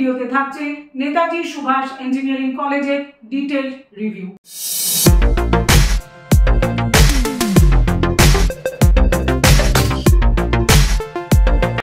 ভিডিওতে থাকছে নেতাজি সুভাষ ইঞ্জিনিয়ারিং কলেজের detail review.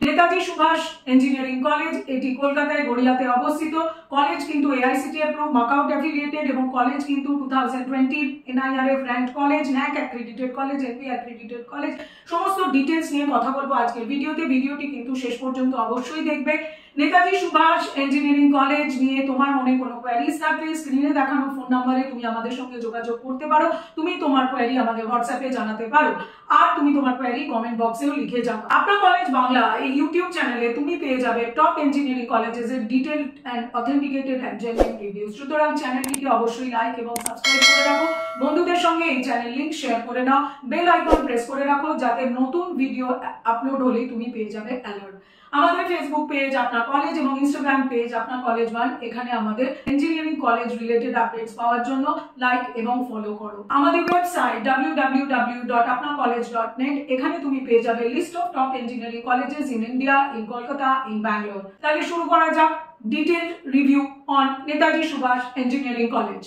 Netaji Subhash engineering college এটি কলকাতায় গড়িয়াতে অবস্থিত। কলেজ কিন্তু এআইসিটি অ্যাপ্রুভ, মাকআউট অ্যাফিলিয়েটেড এবং কলেজ কিন্তু 2020 NIRF ranked college, NAAC accredited college, AP accredited college. সমস্ত ডিটেইলস নিয়ে কথা বলবো আজকের ভিডিওতে। ভিডিওটি কিন্তু শেষ পর্যন্ত অবশ্যই দেখবে। নেতাজি সুভাষ ইঞ্জিনিয়ারিং কলেজ নিয়ে তোমার মনে কোনো কোয়ারিজ থাকলে স্ক্রিনে দেখানো ফোন নম্বরে তুমি আমাদের সঙ্গে যোগাযোগ করতে পারো। তুমি তোমার কোয়ারি আমাদের হোয়াটসঅ্যাপে জানাতে পারো, আর তুমি তোমার কোয়ারি কমেন্ট বক্সেও লিখে যাও। আপনার কলেজ বাংলা এই ইউটিউব চ্যানেলে তুমি পেয়ে যাবে টপ ইঞ্জিনিয়ারিং কলেজেস এর detailed and authenticated and genuine reviews. সুতরাং চ্যানেলটিকে অবশ্যই লাইক এবং সাবস্ক্রাইব করে রাখো। বন্ধুদের সঙ্গে এই চ্যানেল লিংক শেয়ার করে নাও। বেল আইকন প্রেস করে রাখো যাতে নতুন ভিডিও আপলোড হলেই তুমি পেয়ে যাবে অ্যালার্ট। আমাদের ফেসবুক পেজ আপনার কলেজ এবং ইনস্টাগ্রাম পেজ আপনার কলেজ ওয়ান, এখানে আমাদের ইঞ্জিনিয়ারিং কলেজ রিলেটেড আপডেটস পাওয়ার জন্য লাইক এবং ফলো করো। আমাদের ওয়েবসাইট www.apnacollege.net, এখানে তুমি পেয়ে যাবে list of top engineering colleges in India, in Kolkata, in Bangalore. তাহলে শুরু করা যাক detailed review on Netaji Subhash engineering college.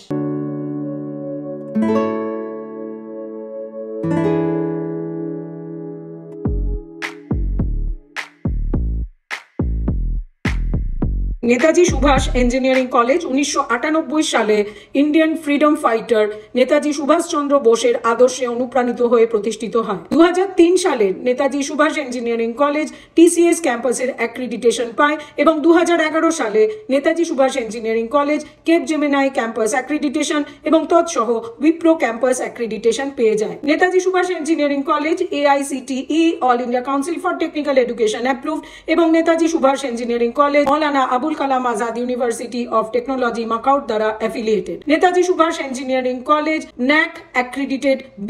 Netaji Subhash engineering college 1998 সালে Indian freedom fighter Netaji Subhash Chandra বোসের আদর্শে অনুপ্রাণিত হয়ে প্রতিষ্ঠিত হয়। 2003 সালে Netaji Subhash engineering college TCS ক্যাম্পাসের অ্যাক্রিডিটেশন পায় এবং 2011 সালে Netaji Subhash engineering college Capgemini campus accreditation এবং তৎসহ উইপ্রো ক্যাম্পাস অ্যাক্রিডিটেশন পেয়ে যায়। Netaji Subhash engineering college AICTE all India council for technical education approved এবং Netaji Subhash engineering college Maulana Abul Kalam Azad university of technology MAKAUT দ্বারা affiliated. Netaji Subhash engineering college NAAC accredited B+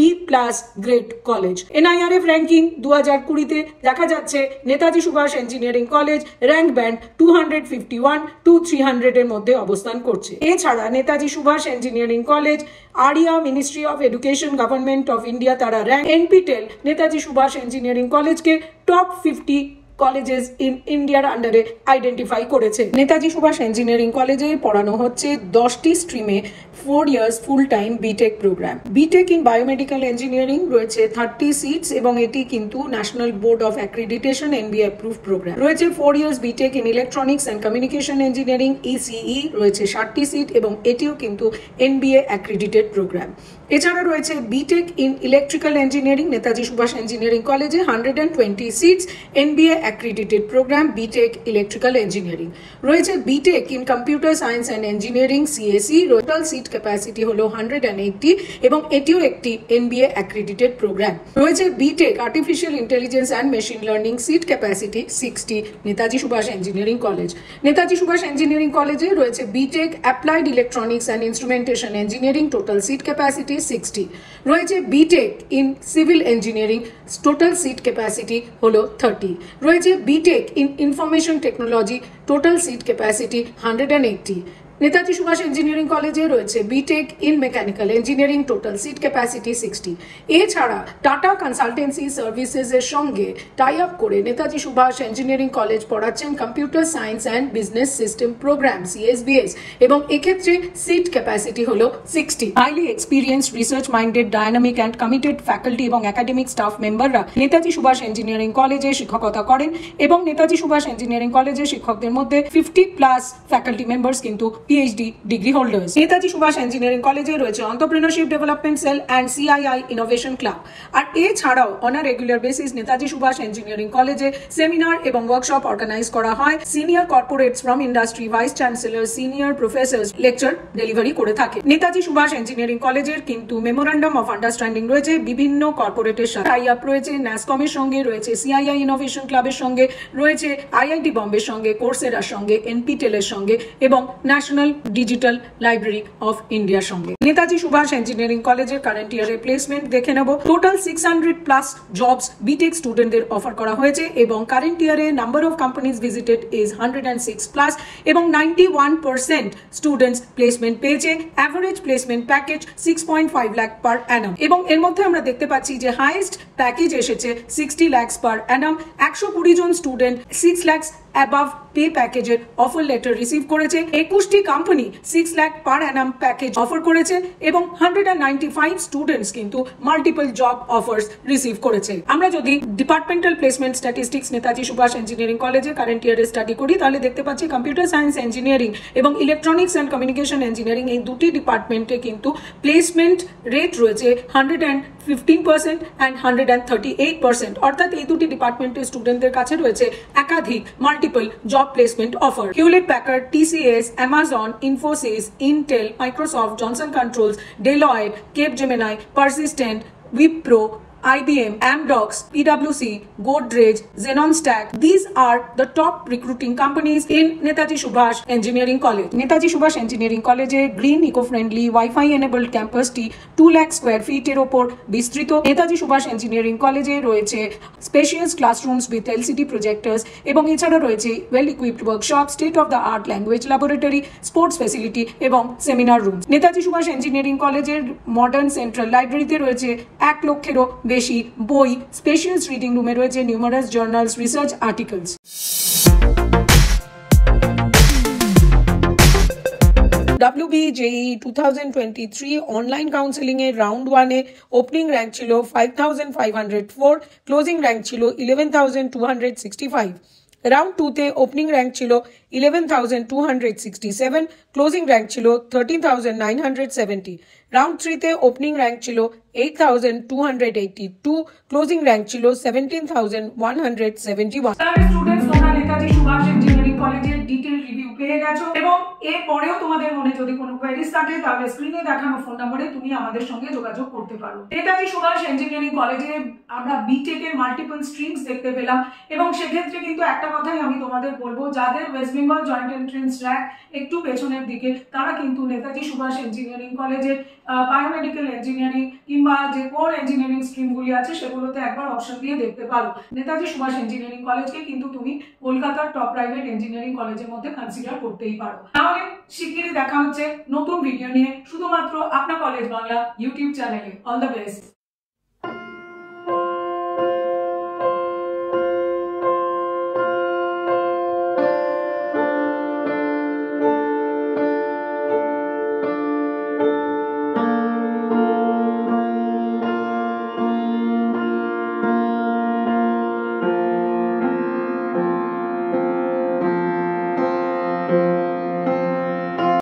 grade college. NIRF ranking 2020-তে দেখা যাচ্ছে Netaji Subhash engineering college rank band 251 to 300 এর মধ্যে অবস্থান করছে। এছাড়া Netaji Subhash engineering college ARIIA ministry of education government of India তারা rank NPTEL Netaji Subhash engineering কলেজকে টপ 50 কলেজেস ইন ইন্ডিয়ার আন্ডারে আইডেন্টিফাই করেছে। নেতাজি সুভাষ ইঞ্জিনিয়ারিং কলেজে পড়ানো হচ্ছে 10টি স্ট্রিমে 4 years full time BTech programme. BTech in biomedical engineering রয়েছে 30 সিটস এবং এটি কিন্তু national board of accreditation NBA approve programme. রয়েছে 4 years BTech in electronics and communication engineering ECE, রয়েছে 60টি সিট এবং এটিও কিন্তু NBA অ্যাক্রিডিটেড প্রোগ্রাম। এছাড়া রয়েছে B Tech in electrical engineering Netaji Subhash engineering কলেজে 120 seats NBA accredited program B Tech electrical engineering. রয়েছে B Tech in computer science and engineering CSE, total seat capacity হলো 180 এবং এটিও একটি NBA অ্যাক্রিডিটেড প্রোগ্রাম। রয়েছে B Tech artificial intelligence and machine learning, seat capacity 60 Netaji Subhash engineering college. Netaji Subhash engineering কলেজে রয়েছে B Tech applied electronics and instrumentation engineering, total seat capacity 60। রয়েছে BTech in civil engineering, total seat capacity হলো 30। রয়েছে B Tech in information technology, total seat capacity 180। Netaji Subhash engineering কলেজে রয়েছে B Tech in mechanical engineering, total seat capacity 60। এছাড়া tata consultancy services এর সঙ্গে tie up করে Netaji Subhash engineering college পড়াচ্ছেন computer science and business system program CSBS এবং এক্ষেত্রে সিট ক্যাপাসিটি হলো 60। Highly experience, research minded, dynamic and committed faculty এবং academic staff মেম্বাররা নেতাজি সুভাষ ইঞ্জিনিয়ারিং কলেজে শিক্ষকতা করেন এবং নেতাজি সুভাষ ইঞ্জিনিয়ারিং কলেজের শিক্ষকদের মধ্যে 50+ ফ্যাকাল্টি মেম্বার্স কিন্তু PhD degree holders. Netaji Subhash engineering কলেজে রয়েছে entrepreneurship development cell and CII innovation club. আর এছাড়াও on a regular basis Netaji Subhash engineering কলেজে সেমিনার এবং ওয়ার্কশপ অর্গানাইজ করা হয়। Senior corporates from industry, vice chancellor, senior professor lecture delivery করে থাকে। নেতাজি সুভাষ ইঞ্জিনিয়ারিং কলেজের কিন্তু মেমোরান্ডাম অফ আন্ডারস্ট্যান্ডিং রয়েছে বিভিন্ন কর্পোরেটের সাথে। টাই আপ রয়েছে NASSCOM-এর সঙ্গে, রয়েছে CII ইনোভেশন ক্লাবের সঙ্গে, রয়েছে IIT বম্বের সঙ্গে, কোর্সেরার সঙ্গে, NPTEL এর সঙ্গে এবং ন্যাশনাল ডিজিটাল লাইব্রেরি অফ ইন্ডিয়ার সঙ্গে। নেতাজি সুভাষ ইঞ্জিনিয়ারিং কলেজের কারেন্ট ইয়ারের প্লেসমেন্ট দেখে নেব। টোটাল 600+ জবস বিটেক স্টুডেন্টদের অফার করা হয়েছে এবং কারেন্ট ইয়ারে number of companies visited is 106+ এবং 91% স্টুডেন্টস প্লেসমেন্ট পেয়েছে। অ্যাভারেজ প্লেসমেন্ট প্যাকেজ 6.5 লাখ পার অ্যানাম এবং এর মধ্যে আমরা দেখতে পাচ্ছি যে হাইয়েস্ট প্যাকেজ এসেছে 60 lakhs পার অ্যানাম। 120 জন স্টুডেন্ট 6 lakhs অ্যাবাভ পে প্যাকেজের অফার লেটার রিসিভ করেছে। 21টি কোম্পানি 6 লাখ পার অ্যানাম প্যাকেজ অফার করেছে এবং 195 স্টুডেন্টস কিন্তু মাল্টিপল জব অফার্স রিসিভ করেছে। আমরা যদি departmental placement statistics Netaji Subhash engineering কলেজে কারেন্ট ইয়ারে স্টাডি করি, তাহলে দেখতে পাচ্ছি কম্পিউটার সায়েন্স ইঞ্জিনিয়ারিং এবং ইলেকট্রনিক্স অ্যান্ড কমিউনিকেশন ইঞ্জিনিয়ারিং এই দুটি ডিপার্টমেন্টে কিন্তু প্লেসমেন্ট রেট রয়েছে 115% অ্যান্ড 138%। অর্থাৎ এই দুটি ডিপার্টমেন্টের স্টুডেন্টদের কাছে রয়েছে একাধিক multiple job placement offer. Hewlett Packard, TCS, Amazon, Infosys, Intel, Microsoft, Johnson controls, Deloitte, কেপজেমিনাই, persistent, Wipro, IBM, Amdocs, PwC, Godrej, Xenon Stack. These are the top recruiting companies in Netaji Subhash Engineering College. Netaji Subhash Engineering College green, eco-friendly, Wi-Fi enabled campusটি 2 lakh square ফিটের ওপর বিস্তৃত। Netaji Subhash engineering কলেজে রয়েছে spacious classrooms with LCD projectors এবং এছাড়া রয়েছে well equipped workshop, state of the art language laboratory, sports facility এবং seminar room. Netaji Subhash engineering কলেজের মডার্ন সেন্ট্রাল লাইব্রেরিতে রয়েছে 1 লক্ষেরও বেশি বই। স্পেশিয়াস রিডিং রুমে রয়েছে numerous journals, research articles. WBJEE 2023 online counselling এর রাউন্ড 1 এ ওপেনিং র্যাঙ্ক ছিল 5504, ক্লোজিং র্যাঙ্ক ছিল 11265। রাউন্ড 2 তে ওপেনিং র্যাঙ্ক ছিল 11267, ক্লোজিং র্যাঙ্ক ছিল 13970। রাউন্ড 3 তে ওপেনিং র্যাঙ্ক ছিল 8282, ক্লোজিং র্যাঙ্ক ছিল 17171। স্টুডেন্টস, তোমরা নেতাজি সুভাষ ইঞ্জিনিয়ারিং কলেজের ডিটেইল রিভিউ পেয়ে গেছো এবং এর পরেও তোমাদের মনে যদি কোনো কোয়েরিজ থাকে তাহলে স্ক্রিনে দেখানো ফোন নম্বরে তুমি আমাদের সঙ্গে যোগাযোগ করতে পারো। নেতাজি সুভাষ ইঞ্জিনিয়ারিং কলেজে আমরা বিটেক এর মাল্টিপল স্ট্রিমস দেখতে পেলাম এবং সেক্ষেত্রে কিন্তু একটা কথাই আমি তোমাদের বলবো, যাদের West Bengal joint entrance rank একটু পেছনের দিকে তারা কিন্তু নেতাজি সুভাষ ইঞ্জিনিয়ারিং কলেজের বায়োমেডিক্যাল ইঞ্জিনিয়ারিং কিংবা যে কোর ইঞ্জিনিয়ারিং স্ট্রিমগুলি আছে সেগুলোতে একবার অপশন দিয়ে দেখতে পারো। নেতাজি সুভাষ ইঞ্জিনিয়ারিং কলেজকে কিন্তু তুমি কলকাতার টপ প্রাইভেট ইঞ্জিনিয়ারিং কলেজের মধ্যে কনসিডার করতেই পারো। তাহলে শিগগিরই দেখা হচ্ছে নতুন ভিডিও নিয়ে শুধুমাত্র আপনার কলেজ বাংলা ইউটিউব চ্যানেলে। All the best.